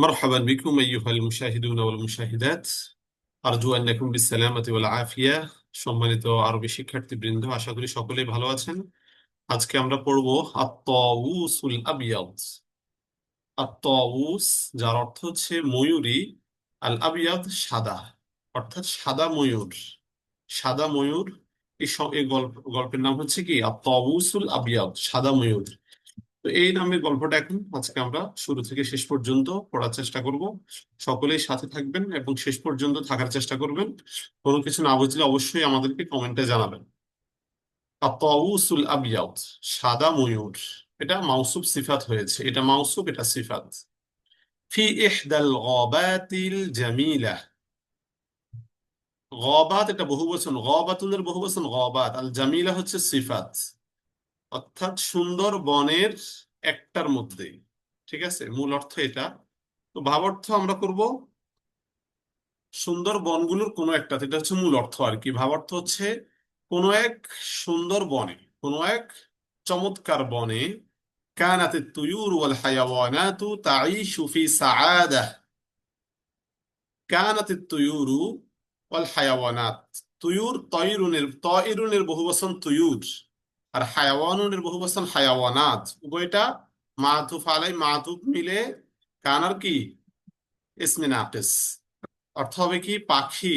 مرحبا بكم أيها المشاهدون والمشاهدات أرجو أنكم بالسلامة والعافية সম্মানিত আরবি শিক্ষার্থীবৃন্দ, আশা করি সকলেই ভালো আছেন। আজকে আমরা পড়ব আত-তাউসুল আবিয়াদ। আত-তাউস যার অর্থ হচ্ছে ময়ূরী, আল আবিয়াদ সাদা, অর্থাৎ সাদা ময়ূর। সাদা ময়ূর, এই গল্পের নাম হচ্ছে কি আত-তাউসুল আবিয়াদ, সাদা ময়ূর। তো এই নামের গল্পটা এখন আজকে আমরা শুরু থেকে শেষ পর্যন্ত পড়ার চেষ্টা করব। সকলেই সাথে থাকবেন এবং শেষ পর্যন্ত থাকার চেষ্টা করবেন। কোনো কিছু না বুঝলে অবশ্যই আমাদেরকে কমেন্টে জানাবেন। আত-তাউসুল আবিয়াদ, সাদা ময়ূর। এটা মাউসুফ সিফাত হয়েছে, এটা মাউসুফ, এটা সিফাত। ফি ইহদাল গাবাতিল জামিলা। গাবাত এটা বহুবচন, গাবাতুনের বহুবচন গাবাত, আল জামিলা হচ্ছে সিফাত, অর্থাৎ সুন্দর বনের একটার মধ্যে। ঠিক আছে, মূল অর্থ এটা। তো ভাব অর্থ আমরা করব সুন্দর বনগুলোর কোনো একটা, এটা হচ্ছে মূল অর্থ আর কি। ভাব অর্থ হচ্ছে কোনো এক সুন্দর বনে, কোনো এক চমৎকার বনে। কানাত তুয়ুর ওয়াল হায়াওয়ানাতু তাঈশু ফি সাআদা। কানাত তুয়ুরু ওয়াল হায়াওয়ানাত। তুয়ুর তয়রুনের, তয়রুনের বহুবচন তুয়ুর, আর হায়াওয়ানুনের বহুবচন হায়াওয়ানাত। উভয়টা মাতুফ আলাই মাতুফ মিলে কানার কি ইসমে নাকিস। অর্থ হবে কি পাখি,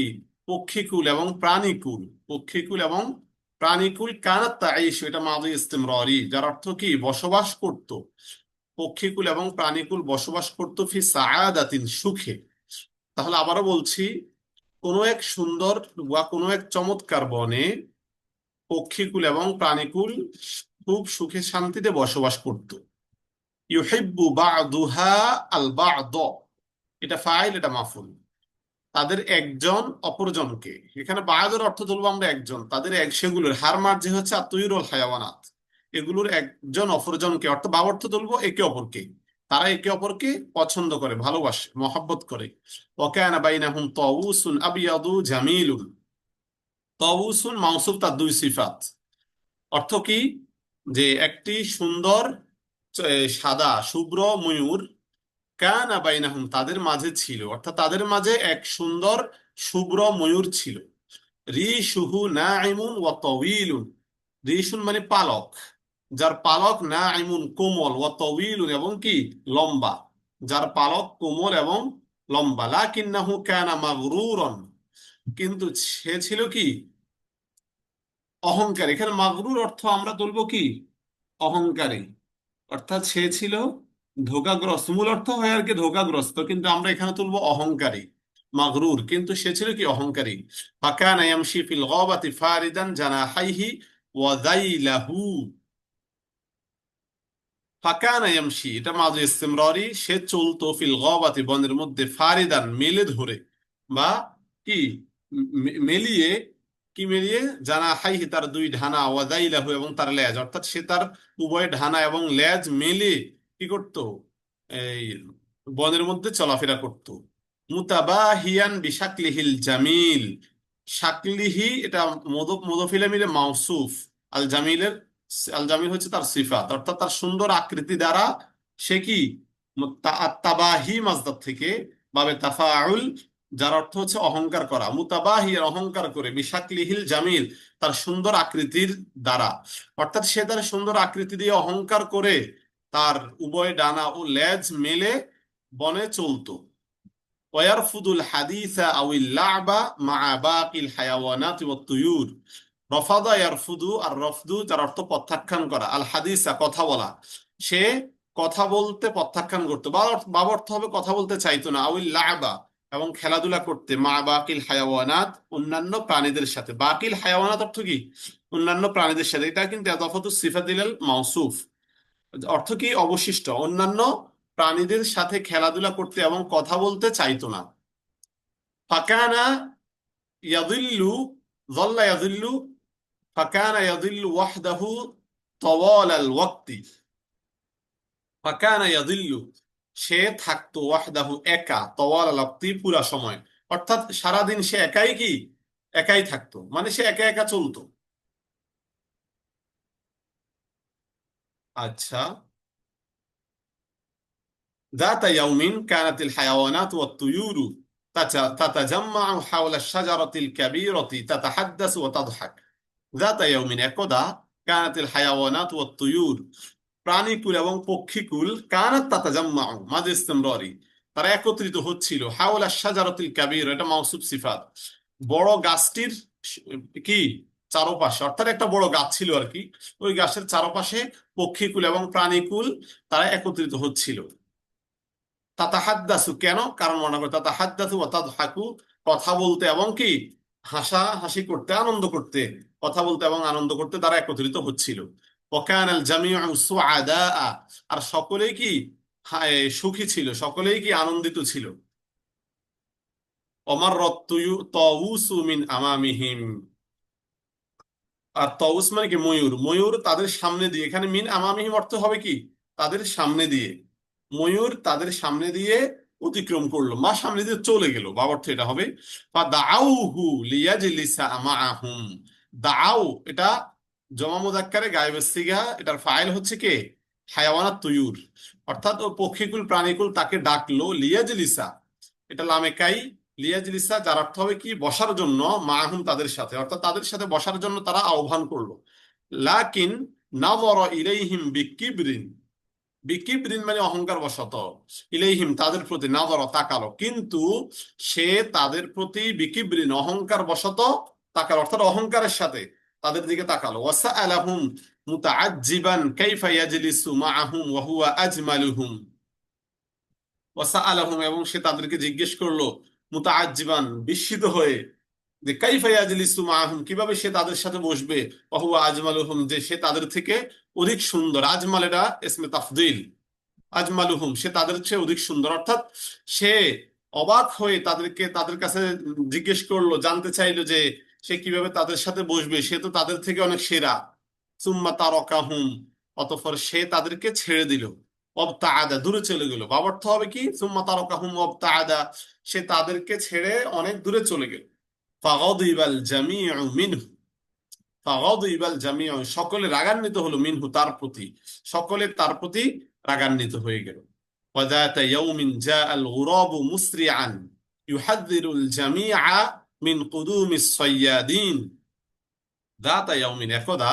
পক্ষীকুল এবং প্রাণীকুল। পক্ষীকুল এবং প্রাণীকুল কানাত তাঈশ, এটা মাদি ইস্তিমরারি, যার অর্থ কি বসবাস করত। পক্ষীকুল এবং প্রাণীকুল বসবাস করত ফি সাআদাতিন, সুখে। তাহলে আবারও বলছি, কোনো এক সুন্দর বা কোনো এক চমৎকার বনে পক্ষীকুল এবং প্রাণীকুল খুব সুখে শান্তিতে বসবাস করত। ইউহিব্বু বা'দুহা আল বা'দ, এটা ফাইল, এটা মাফুল। তাদের একজন অপরজনকে, এখানে বায়াদের অর্থ ধরবো আমরা একজন, তাদের এক, সেগুলোর হার মার যে হচ্ছে আতুইরুল হায়াওয়ানাত, এগুলোর একজন অপরজনকে, অর্থ বা অর্থ ধরবো একে অপরকে। তারা একে অপরকে পছন্দ করে, ভালোবাসে, মহব্বত করে। ওয়াকানা বাইনাহুম তাউসুন আবিয়াদু জামিলুন। তাউসুন মাউসুফ, তার দুই সিফাত। অর্থ কি, যে একটি সুন্দর সাদা শুভ্র ময়ূর, কানা বাইনাহুম তাদের মাঝে ছিল, অর্থাৎ তাদের মাঝে এক সুন্দর শুভ্র ময়ূর ছিল। রিশুহু নাইমুন ওয়া তাওয়িলুন। রিশুন মানে পালক, যার পালক নাইমুন কোমল, ওয়া তাওয়িলুন এবং কি লম্বা, যার পালক কোমল এবং লম্বা। লাকিন্নাহু কানা মাগরুরন, কিন্তু সে ছিল কি অহংকারী। এখানে মাগরুর অর্থ আমরা তুলবো কি অহংকারী, অর্থাৎ সে ছিল ধোঁকাগ্রস্ত। মূল অর্থ হয় আর কি ধোঁকাগ্রস্ত, কিন্তু আমরা এখানে তুলবো অহংকারী। মাগরুর, কিন্তু সে ছিল কি অহংকারী। ফাকানা ইয়ামশি ফিল গাবাতি ফারিদান জানাহাইহি ওয়া যাইলাহু। ফাকানা ইয়ামশি এটা মাযি ইসতিমরারি, সে চলতো ফিল গাবাতি বনের মধ্যে, ফারিদান মেলে ধরে, বা কি মেলিয়ে, কি মেলিয়ে, জানাহাইহি তার দুই ঢানা, ওয়া যাইলাহু এবং তার লেজ, অর্থাৎ সে তার উভয় ঢানা এবং লেজ মেলে কি করত, এই বনের মধ্যে চলাফেরা করত। মুতাবাহিয়ান বিশাকলিহিল জামিল। শাকলিহি এটা মদফিলে মিলে মাউসুফ, আল জামিলের, আল জামিল হচ্ছে তার সিফাত, অর্থাৎ তার সুন্দর আকৃতি দ্বারা সে কি তাবাহি মাজদার থেকে বাবে তাফাউল, যার অর্থ হচ্ছে অহংকার করা। মুতাবাহি অহংকার করে, বিশাকলিহিল জামিল তার সুন্দর আকৃতির দ্বারা, অর্থাৎ সে তার সুন্দর আকৃতি দিয়ে অহংকার করে তার উভয় ডানা ও লেজ মেলে বনে চলতো। ওয়ারফুদুল হাদিসা আউল লা'বা মা বাকিল হায়াওয়ানাত ওয়াত তুয়ুর। রফাদা ইয়ারফুদু, আর রফদু যার অর্থ প্রত্যাখ্যান করা, আল হাদিসা কথা বলা, সে কথা বলতে প্রত্যাখ্যান করতো, বা অর্থ হবে কথা বলতে চাইতো না। আউল লা'বা এবং খেলাধুলা করতে, মা বাকিল হায়াওয়ানাত অন্যান্য প্রাণীদের সাথে। বাকিল হায়াওয়ানাত অর্থ কি অন্যান্য প্রাণীদের সাথে, এটা কিন্তু এদাফাতু সিফাতিল মাউসুফ, অর্থ কি অবশিষ্ট, অন্যান্য প্রাণীদের সাথে খেলাধুলা করতে এবং কথা বলতে চাইতো না। ফাকানা ইয়াদিল্লু, যল্লা ইয়াদিল্লু, ফাকানা ইয়াদিল্লু ওয়াহদাহু তওয়াল আল ওয়াক্তি। ফাকানা ইয়াদিল্লু সে থাকতো, ওয়াহদাহু একা, তওয়াল আল ওয়াক্তি পুরা সময়, অর্থাৎ সারাদিন সে একাই কি একাই থাকতো, মানে সে একা একা চলতো। আচ্ছা, ذات يوم كانت الحيوانات والطيور تتجمع حول الشجرة الكبيرة تتحدث وتضحك ذات يوم একদা كانت الحيوانات والطيور প্রাণীকুল এবং পক্ষীকুল কানাত তাতাজাম্মাউ মাঝে ইস্তেমরারি তারা একত্রিত হচ্ছিল হাওলা শাজারাতিল কাবীর, এটা মাওসুফ সিফাত, বড় গাছটির কি চারপাশে, অর্থাৎ একটা বড় গাছ ছিল আর কি, ওই গাছের চারপাশে পক্ষীকুল এবং প্রাণীকুল তারা একত্রিত হচ্ছিল। তাতাহাদ্দাসু কেন, কারণ মনে করে তাতাহাদ্দাসু ওয়া তাদহাকু, কথা বলতে এবং কি হাসি করতে, আনন্দ করতে, কথা বলতে এবং আনন্দ করতে তারা একত্রিত হচ্ছিল। ওয়াকানাল জামিউ সুআদা, আর সকলেই কি সুখী ছিল, সকলেই কি আনন্দিত ছিল। ওমাররাত তাউসু মিন আমামিহিম, আর তাউস মানে কি ময়ূর, ময়ূর তাদের সামনে দিয়ে, এখানে মিন আমামিহিম অর্থ হবে কি তাদের সামনে দিয়ে, ময়ূর তাদের সামনে দিয়ে অতিক্রম করলো বা সামনে দিয়ে চলে গেল, বা অর্থ এটা হবে বা দাউহু লিয়াজলিসা মাআহুম। দাও এটা জমা মুযাক্কারে গায়েবের সিগা, এটার ফাইল হচ্ছে কে হায়াওয়ানাত তুয়ুর, অর্থাৎ ও পক্ষীকুল প্রাণীকুল তাকে ডাকলো লিয়াজলিসা, এটা লামে কাই লিয়াজলিসা, যার অর্থ হবে কি বসার জন্য, মাহুম তাদের সাথে, অর্থাৎ তাদের সাথে বসার জন্য তারা আহ্বান করলো। লাকিন নাযরা ইলাইহিম বিকিবরিন, বিকিবরিন মানে অহংকার বশত, ইলাইহিম তাদের প্রতি, নাযরা তাকালো, কিন্তু সে তাদের প্রতি বিকিবরিন অহংকার বশত তাকালো, অর্থাৎ অহংকারের সাথে তাদের দিকে তাকালো। ওয়াসআলাহুম মুতাআজ্জিবান কাইফা ইয়াজলিসু মাআহুম ওয়া হুয়া আজমালুহুম, ওয়াসআলাহুম এবং সে তাদেরকে জিজ্ঞেস করলো, মুতাআজ্জিবান বিস্মিত হয়ে, যে কাইফা ইয়াজলিসু মাআহুম কিভাবে সে তাদের সাথে বসবে, ওয়া হুয়া আজমালুহুম যে সে তাদের থেকে অধিক সুন্দর, আজমাল এটা ইসমে তাফদীল, আজমালুহুম সে তাদের চেয়ে অধিক সুন্দর, অর্থাৎ সে অবাক হয়ে তাদেরকে তাদের কাছে জিজ্ঞেস করলো, জানতে চাইলো যে সে কিভাবে তাদের সাথে বসবে, সে তো তাদের থেকে অনেক সেরা। সুম্মা তারাকাহুম, অতঃপর সে তাদেরকে ছেড়ে দিল, অবতাআদা দূরে চলে গেল, বা অর্থ হবে কি সুম্মা তারাকাহুম অবতাআদা, সে তাদেরকে ছেড়ে অনেক দূরে চলে গেল। ফাগাদিবাল জামিউ মিনহু, ফাগাদিবাল জামিউ সকলে রাগান্বিত হলো, মিনহু তার প্রতি, সকলে তার প্রতি রাগান্বিত হয়ে গেল। وذات يوم جاء الغراب مسرعا يحذر الجميع من قدوم الصيادين ذات يوم একদা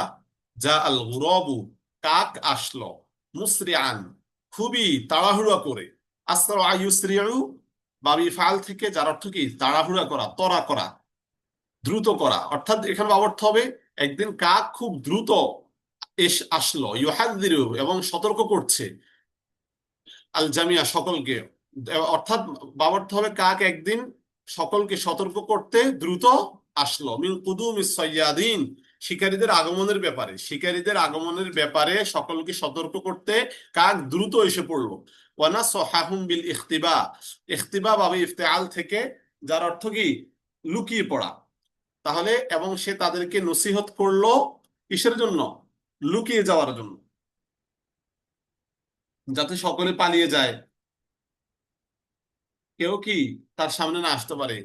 যা আল গুরাবু কাক আসলো, মুসরিআন খুবই তাড়াহুড়া করে, আসরা ইউসরিউ বাবি ফাল থেকে, যার অর্থ কি তাড়াহুড়া করা, তরা করা, দ্রুত করা, অর্থাৎ এখানে অর্থ হবে একদিন কাক খুব দ্রুত আসলো, ইউহাযযিরু এবং সতর্ক করছে, আল জামিয়া সকলকে, অর্থাৎ বাবার্থ হবে কাক একদিন সকলকে সতর্ক করতে দ্রুত আসলো, মিন কুদুমিস সাইয়াদিন শিকারীদের আগমনের ব্যাপারে, শিকারীদের আগমনের ব্যাপারে সকলকে সতর্ক করতে কাক দ্রুত এসে পড়লো। ওয়ানা সহাহুম বিল ইখতিবা, ইখতিবা বাবে ইফতেআল থেকে, যার অর্থ কি লুকিয়ে পড়া, তাহলে এবং সে তাদেরকে নসিহত করলো কিসের জন্য, লুকিয়ে যাওয়ার জন্য, যাতে সকলে পালিয়ে যায়, কেউ কি তার সামনে না আসতে পারে।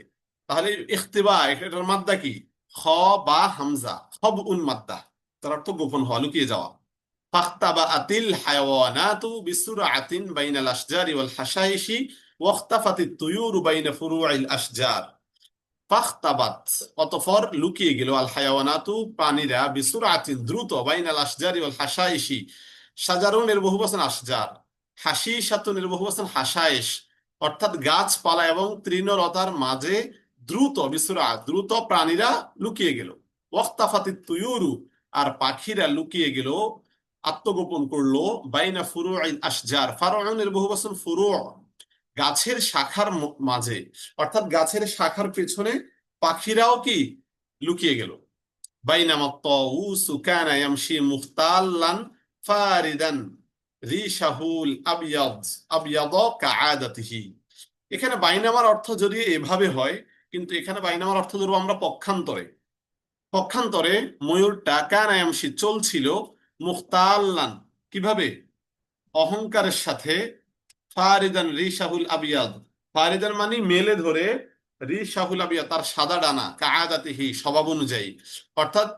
তাহলে ইখতিবা এটার মাদ্দা কি খ বা হামজা, খব উন মাদ্দা, তার অর্থ গোপন হওয়া, লুকিয়ে যাওয়া। ফাখতাবা আতিল হায়াওয়ানাতু বিসুরআতিন বাইনাল আশজারি ওয়াল হাশাইশি ওয়াখতাফাতিত তুয়ুরু বাইনা ফুরুইল আশজার। ফাখতাবাত অতঃপর লুকিয়ে গেল, আল হায়াওয়ানাতু প্রাণীরা, বিসুরআতিন দ্রুত, বাইনাল আশজারি ওয়াল হাশাইশি সাজারুনের বহুবচন আশজার, হাসিসাতুনের বহুবচন হাসায়েশ, অর্থাৎ গাছপালা এবং তৃণলতার মাঝে দ্রুত, বিসুরা দ্রুত প্রাণীরা লুকিয়ে গেল। ওয়াখতাফাতিত তুয়ুরু আর পাখিরা লুকিয়ে গেল, আত্মগোপন করলো, বাইনা ফুরুইল আশজার, ফারউনের বহুবচন ফুরু, গাছের শাখার মাঝে, অর্থাৎ গাছের শাখার পেছনে পাখিরাও কি লুকিয়ে গেল। বাইনামা তাউসু কানা ইয়ামশি মুখতাল্লান ফারিদান রিশাহুল আবিয়াদ আবিয়াদ কাআদাতিহি। এখানে বাইনামার অর্থ যদি এভাবে হয়, কিন্তু এখানে বাইনামার অর্থ ধরবো আমরা পক্ষান্তরে, পক্ষান্তরে ময়ূরটা কানা ইয়ামশি চলছিল, মুখতাল্লান কিভাবে অহংকারের সাথে, ফারিদান রিশাহুল আবিয়াদ, ফারিদান মানে মেলে ধরে, রিশাহুল আবিয়াদ তার সাদা ডানা, কাআদাতিহি স্বভাব অনুযায়ী, অর্থাৎ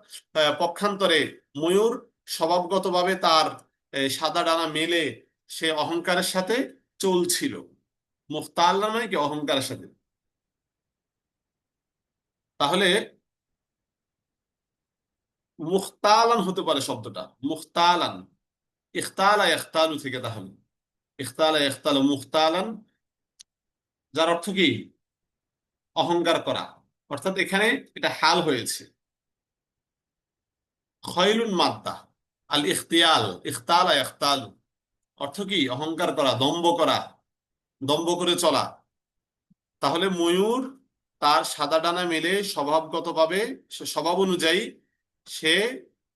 পক্ষান্তরে ময়ূর স্বভাবগতভাবে তার সাদা ডানা মেলে সে অহংকারের সাথে চলছিল। মুখতালান মানে কি অহংকারের সাথে। তাহলে মুখতালান হতে পারে শব্দটা, মুখতালান, ইখতালা ইখতালু থেকে। তাহলে ইখতালা ইখতালু মুখতালান, যার অর্থ কি অহংকার করা। অর্থাৎ এখানে এটা হাল হয়েছে। খয়লুন মাদ্দা, আল ইখতিয়াল, ইখতালা ইখতালু, অর্থ কি অহংকার করা, দম্ভ করা, দম্ভ করে চলা। তাহলে ময়ূর তার সাদা ডানা মেলে স্বভাবগতভাবে, স্বভাব অনুযায়ী সে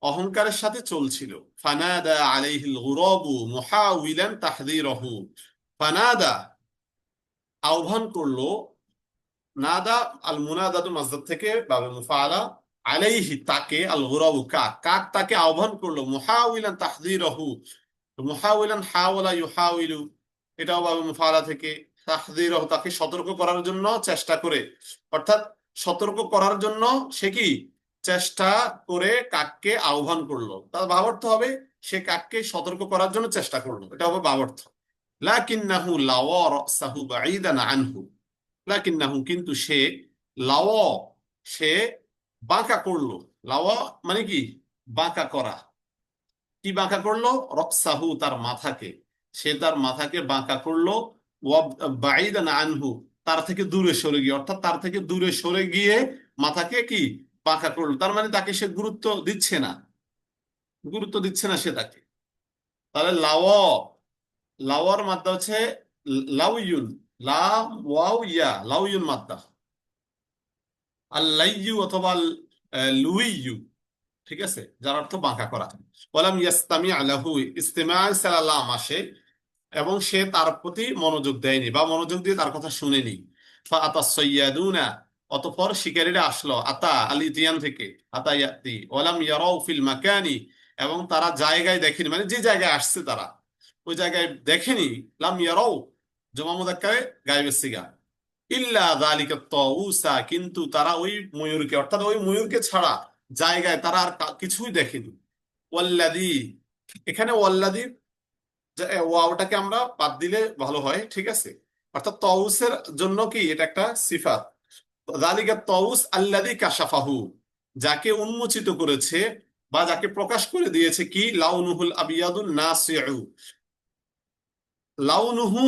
অহংকারের সাথে চলছিল। ফানাদা আলাইহিল গুরাবু মুহাউইলান তাহযীরাহু। ফানাদা আহ্বান করলো, নাদা আল মুনাদাতু মাসদার থেকে বাবে মুফাআলা, আলাইহি তাকে, আল গুরাবু কাক, কাক তাকে আহ্বান করলো, মুহাউইলান তাহযীরাহু। মুহাউইলান হাওয়ালা ইউহাউইলু, এটাও বাবে মুফাআলা থেকে, তাহযীরাহু তাকে সতর্ক করার জন্য চেষ্টা করে। অর্থাৎ সতর্ক করার জন্য সে কি চেষ্টা করে কাককে আহ্বান করলো, তার ভাবার্থ হবে সে কাককে সতর্ক করার জন্য চেষ্টা করলো, এটা হবে ভাবার্থ। লাকিন্নাহু লাওয়া রাসাহু বাঈদান আনহু, লাকিন্নাহু কিন্তু সে, লাওয়া সে বাঁকা করলো। লাওয়া মানে কি বাঁকা করা। কি বাঁকা করলো? রক্সাহু তার মাথাকে, সে তার মাথাকে বাঁকা করলো। বাঈদান আনহু তার থেকে দূরে সরে গিয়ে, অর্থাৎ তার থেকে দূরে সরে গিয়ে মাথাকে কি বাঁকা করলো। তার মানে তাকে সে গুরুত্ব দিচ্ছে না, গুরুত্ব দিচ্ছে না সে তাকে। তাহলে লাওয়া, লাওয়ার মাত্রা হচ্ছে লাউইউন, লা ওয়াও ইয়া, লাউইউন মাত্রা। আল লাইয়ু অথবা লুইয়ু, ঠিক আছে, যার অর্থ বাঁকা করা। ওয়ালাম ইয়াস্তামি আলাহু, ইস্তেমা সালাম আসে এবং সে তার প্রতি মনোযোগ দেয়নি বা মনোযোগ দিয়ে তার কথা শুনেনি। ফাআতা সাইয়্যাদুনা, অতঃপর শিকারীরা আসলো, আতা আল ইতিয়ান থেকে, আতা ইয়াতি, ওয়ালাম ইয়ারাউ ফিল মাকানি, এবং তারা জায়গায় দেখেনি, মানে যে জায়গায় আসছে তারা ওই জায়গায় দেখেনি। লাম ইয়ারাউ জমা মুযাক্কারে গায়েবের সিগা, ইল্লা যালিকা তাউসা, কিন্তু তারা ওই ময়ূরকে, অর্থাৎ ওই ময়ূরকে ছাড়া জায়গায় তারা আর কিছুই দেখেনি। ওয়াল্লাযী, এখানে ওয়াল্লাযী ওয়াওটাকে আমরা বাদ দিলে ভালো হয়, ঠিক আছে। অর্থাৎ তউসের জন্য কি এটা একটা সিফাত। যালিকা তউস আল্লাযী কাশাফাহু, যাকে উন্মোচিত করেছে বা যাকে প্রকাশ করে দিয়েছে, কি লাউনুহুল আবিয়াদুন নাসিউ। লাউনুহু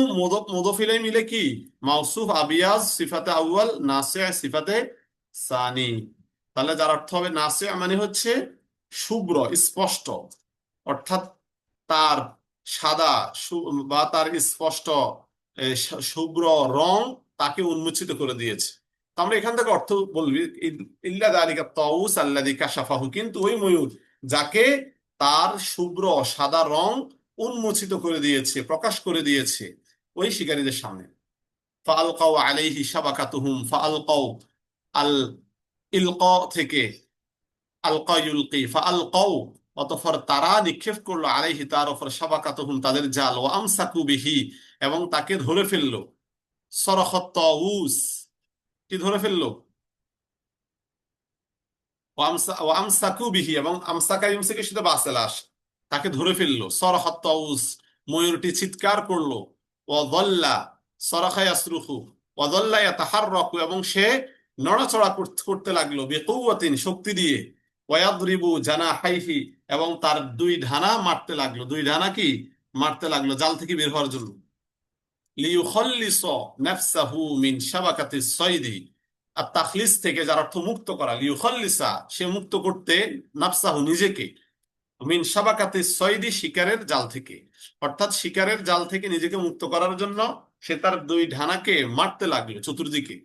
মুদফ ইলাই মিলে কি মাউসুফ, আবিয়াজ সিফাতে আউয়াল, নাসি' সিফাতে সানি। তাহলে যার অর্থ হবে নাসি' মানে হচ্ছে শুভ্র, স্পষ্ট, অর্থাৎ তার সাদা বা তার স্পষ্ট শুভ্র রং তাকে উন্মোচিত করে দিয়েছে। তো আমরা এখান থেকে অর্থ বলবি ইল্লা যালিকা তাউস আল্লাযী কাশাফাহু, কিন্তু ওই ময়ূর যাকে তার শুভ্র সাদা রং উন্মোচিত করে দিয়েছে, প্রকাশ করে দিয়েছে ওই শিকারীদের সামনে। ফাআলকাউ আলাইহি শাবাকাতুহুম, ফাআলকাউ আল ইলকা থেকে আলকা ইউলকি, ফাআলকাউ অতঃপর তারা নিক্ষেপ করলো, আলাইহি তার উপর, শাবাকাতুহুম তাদের জাল, ওয়া আমসাকু বিহি এবং তাকে ধরে ফেললো। সরখত তাউস, কি ধরে ফেললো? ওয়া আমসাকু বিহি, এবং আমসাকা ইউমসিকে শুধু বাসেল আসে, তাকে ধরে ফেললো। সরখত তাউস, ময়ূরটি চিৎকার করলো। ওয়া যাল্লা, সরাখা ইয়াসরুখু, ওয়া যাল্লা ইয়াতাহাররাকু এবং সে নড়াচড়া করতে লাগলো, বিকুওয়াতিন শক্তি দিয়ে। ওয়া ইয়াদরিবু জানাহাইহি এবং তার দুই ডানা মারতে লাগলো, দুই ডানা কি মারতে লাগলো জাল থেকে বের হওয়ার জন্য। লিইউখাল্লিস নাফসাহু মিন শাবাকাতিস সাইদি, আর তাখলিস থেকে যার অর্থ মুক্ত করা, লিইউখাল্লিসা সে মুক্ত করতে, নাফসাহু নিজেকে, মিন শাবাকাতিস সাইদি শিকারের জাল থেকে, অর্থাৎ শিকারের জাল থেকে নিজেকে মুক্ত করার জন্য সে তার দুই ডানাকে মারতে লাগলো চতুর্দিকে।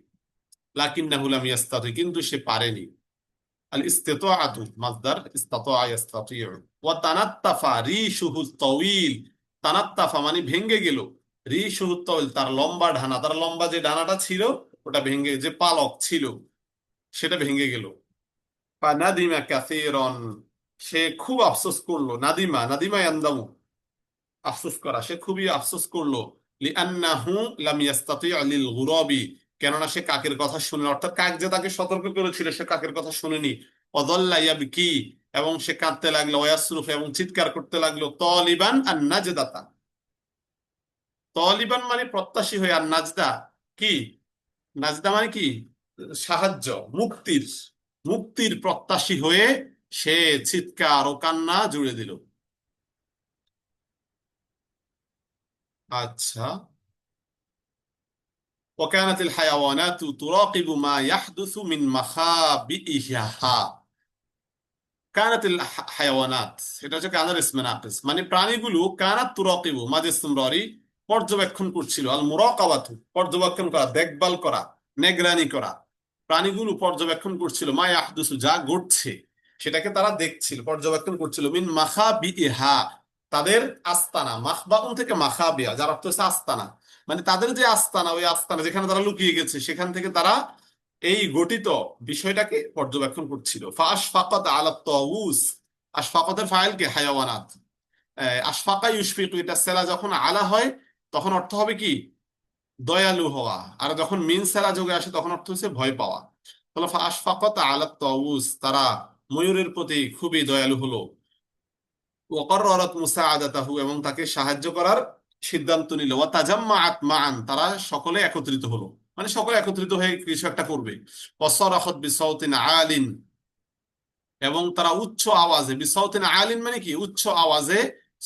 লাকিন্নাহু লাম ইয়াস্তাতি, কিন্তু সে পারেনি। আল ইস্তিতাআতু মাসদার ইস্তাতাআ ইস্তাতিউ। ওয়া তানাত্তাফা রিশুহু তাওয়িল, তানাত্তাফা মানে ভেঙে গেল, রিশুহু তাওয়িল তার লম্বা ডানা, তার লম্বা যে ডানাটা ছিল ওটা ভেঙে, যে পালক ছিল সেটা ভেঙে গেল। ফানাদিমা কাসীরান, সে খুব আফসোস করলো। নাদিমা, নাদিমা ইয়ান্দামু আফসোস করা, সে খুবই আফসোস করলো। লিআন্নাহু লাম ইয়াস্তাতি' লিল গুরাবি, কেননা সে কাকের কথা শুনে, অর্থাৎ কাক যে তাকে সতর্ক করেছিল সে কাকের কথা শুনেনি। ওয়াদাল্লা ইয়াবকি এবং সে কাঁদতে লাগলো, ওয়াসরুফ এবং চিৎকার করতে লাগলো, তালিবান আন নাজদাতা, তলিবান মানে প্রত্যাশী হয়ে, আর নাজদা কি? নাজদা মানে কি? সাহায্য, মুক্তির, মুক্তির প্রত্যাশী হয়ে সে চিৎকার ও কান্না জুড়ে দিল। আচ্ছা, وكانت الحيوانات تراقب ما يحدث من مخابئها। কানাতিল হায়াওয়ানাত, এটা হচ্ছে কানার ইসমে নাকিস, মানে প্রাণীগুলো কানাত তুরাকিবু মাঝে ইসতিমরারি, পর্যবেক্ষণ করছিল। আল মুরাকাবাতু পর্যবেক্ষণ করা, দেখভাল করা, নিগরানি করা। প্রাণীগুলো পর্যবেক্ষণ করছিল মা ইয়াহদুসু যা ঘটছে সেটাকে তারা দেখছিল, পর্যবেক্ষণ করছিল। মিন মাখাবিহা তাদের আস্তানা, মাখবাউন থেকে মাখাবিয়া যার অর্থ হচ্ছে আস্তানা, মানে তাদের যে আস্তানা, ওই আস্তানা যেখানে তারা লুকিয়ে গেছে সেখান থেকে তারা এই গঠিত বিষয়টাকে পর্যবেক্ষণ করছিল। ফাশফাকাত আলা তাউস, আশফাকাতের ফাইল কে হায়াওয়ানাত। আশফাকা ইউশফিকু এটা সেলা যখন আলা হয় তখন অর্থ হবে কি? দয়ালু হওয়া। আর যখন মিন সেলা যোগে আসে তখন অর্থ হচ্ছে ভয় পাওয়া। তাহলে আশফাকাত আলা তাউস, তারা ময়ূরের প্রতি খুবই দয়ালু হলো। ওয়াকাররাত মুসাআদাতাহু এবং তাকে সাহায্য করার সিদ্ধান্ত নিল। ওয়া তাজাম্মাআত মান, তারা সকলে একত্রিত হলো, মানে সকলে একত্রিত হয়ে কিছু একটা করবে। ওয়াসারাখাত বিসাউতিন আলিন, এবং তারা উচ্চ আওয়াজে, বিসাউতিন আলিন মানে কি? উচ্চ আওয়াজে,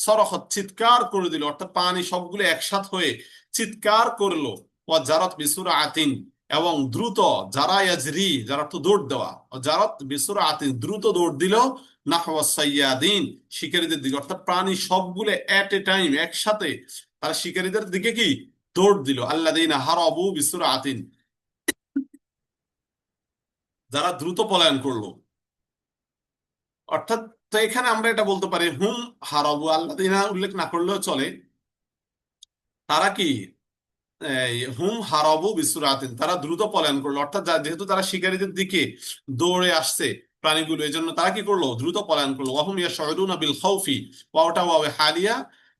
সরাখত চিৎকার করে দিল, অর্থাৎ পানি সবগুলো একসাথ হয়ে চিৎকার করলো। ওয়া জারাত বিসুরআতিন, এবং দ্রুত, যারা ইয়াজরি যার অর্থ দৌড় দেওয়া, জারাত বিসুরআতিন দ্রুত দৌড় দিল, নাহওয়া সাইয়াদিন শিকারীদের দিকে, অর্থাৎ প্রাণী সবগুলো এট এ টাইম একসাথে তারা শিকারীদের দিকে কি দৌড় দিল। আল্লাযীনা হারাবু বিসুরআতিন, যারা দ্রুত পলায়ন করলো। অর্থাৎ, তো এখানে আমরা এটা বলতে পারি হুম হারাবু, আল্লাযীনা উল্লেখ না করলেও চলে। তারা কি? হুম হারাবু বিসুরাতিন, তারা দ্রুত পলায়ন করলো, অর্থাৎ যেহেতু তারা শিকারীদের দিকে দৌড়ে আসছে প্রাণীগুলো, এই জন্য তারা কি করলো? দ্রুত পলায়ন করলো। ওয়াহুম ইয়াশউরুনা বিল খাউফি, ওয়াওটা ওয়াও হালিয়া,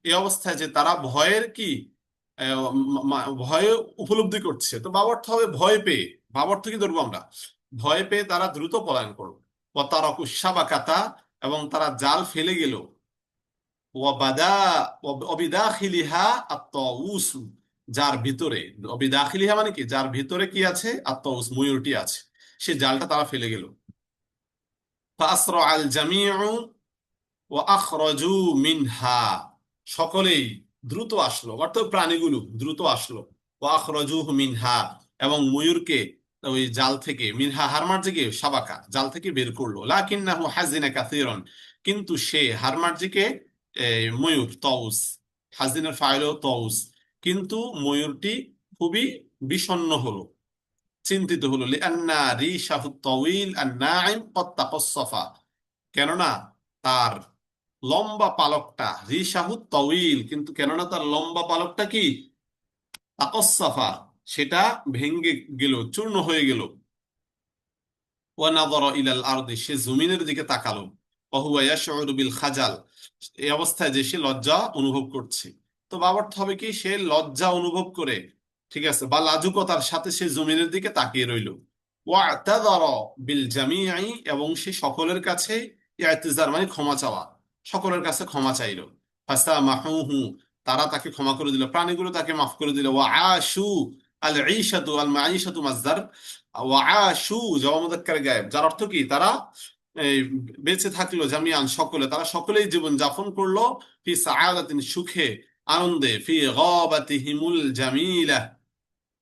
এই অবস্থায় যে তারা ভয়ের কি ভয়ে উপলব্ধি করছে। তো বাবার অর্থ হবে ভয় পেয়ে, বাবার অর্থ কি ধরবো আমরা? ভয় পেয়ে তারা দ্রুত পলায়ন করলো। ওয়া তারাকু শাবাকাতা, এবং তারা জাল ফেলে গেল। ওয়াবাদা অবিদাখিলিহা আত-তাউস, যার ভিতরে, অবিদাখিলিহা মানে কি? যার ভিতরে কি আছে? আত-তাউস ময়ূরটি আছে, সে জালটা তারা ফেলে গেল। ফাসরা আল জামিউ ওয়া আখরাজু মিনহা, সকলেই দ্রুত আসলো, অর্থাৎ প্রাণীগুলো দ্রুত আসলো। ওয়া আখরাজুহু মিনহা, এবং ময়ূরকে ওই জাল থেকে, মিনহা হারমার থেকে, সাবাকা জাল থেকে বের করলো। লাকিন্নাহু হাজিনা কাসীরান, কিন্তু সে হারমার্জিকে, ময়ূর তউস, হাজিনের ফাইল তউস, কিন্তু ময়ূরটি খুবই বিষণ্ণ হলো, চিন্তিত হলো। লিআন্না রিশাহু তাওয়িল আন-নাঈম ক্বাদ তাকাসসাফা, কেননা তার লম্বা পালকটা, রিশাহু তাওয়িল, কিন্তু কেননা তার লম্বা পালকটা কি? তাকাসসাফা, সেটা ভেঙ্গে গেল, চূর্ণ হয়ে গেল। ওয়া নাযারা ইলাল আরদি, সে জমিনের দিকে তাকালো। ওয়া হুয়া ইয়াশউরু বিল খাজাল, এই অবস্থায় যে সে লজ্জা অনুভব করছে। তো বাবার হবে কি? সে লজ্জা অনুভব করে, ঠিক আছে, বা লাজুকতার সাথে সে জমিনের দিকে তাকিয়ে রইল। ওয়া'তাযারা বিল জামিই, এবং সে সকলের কাছে, ইআতিজার মানে ক্ষমা চাওয়া, সকলের কাছে ক্ষমা চাইল। ফাসামাহুহু, তারা তাকে ক্ষমা করে দিল, প্রাণীগুলো তাকে মাফ করে দিল। ওয়া আশু, আল ঈশাতু আল মাঈশাতু মাসদার, ওয়াআশু জওয়া মুযাক্কার গায়েব, যার অর্থ কি? তারা এই বেঁচে থাকলো, জামিয়ান সকলে, তারা সকলেই জীবন যাপন করলো, ফি সাআদাতিন সুখে, আনন্দে, ফি গাবাতিহিমুল জামিলা,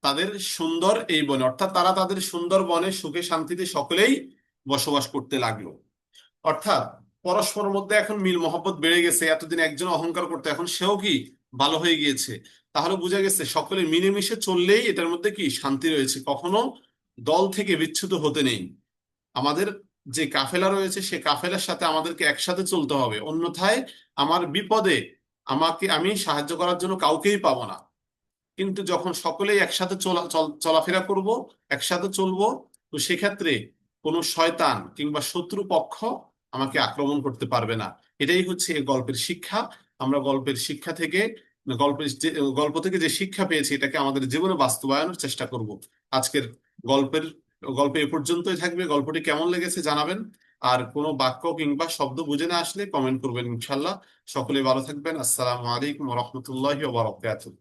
তাদের সুন্দর এই বনে, অর্থাৎ তারা তাদের সুন্দর বনে সুখে শান্তিতে সকলেই বসবাস করতে লাগলো। অর্থাৎ পরস্পরের মধ্যে এখন মিল মহব্বত বেড়ে গেছে। এতদিন একজন অহংকার করতো, এখন সেও কি ভালো হয়ে গিয়েছে। তাহলে বোঝা গেছে সকলে মিলেমিশে চললেই এটার মধ্যে কি শান্তি রয়েছে, কখনো দল থেকে বিচ্যুত হতে নেই। আমাদের যে কাফেলা রয়েছে সে কাফেলার সাথে আমাদেরকে একসাথে চলতে হবে, অন্যথায় আমার বিপদে আমি সাহায্য করার জন্য কাউকেই পাবো না। কিন্তু যখন সকলেই একসাথে চলাফেরা করব, একসাথে চলবো, তো সেক্ষেত্রে কোনো শয়তান কিংবা শত্রু পক্ষ আমাকে আক্রমণ করতে পারবে না। এটাই হচ্ছে এই গল্পের শিক্ষা। আমরা গল্পের শিক্ষা থেকে, গল্প থেকে যে শিক্ষা পেয়েছি এটাকে আমাদের জীবনে বাস্তবায়নের চেষ্টা করব। আজকের গল্পের গল্প এ পর্যন্তই থাকবে। গল্পটি কেমন লেগেছে জানাবেন। আর কোনো বাক্য কিংবা শব্দ বুঝে না আসলে কমেন্ট করবেন ইনশাল্লাহ। সকলে ভালো থাকবেন। আসসালামু আলাইকুম ওয়া রাহমাতুল্লাহি ওয়া বারাকাতুহু।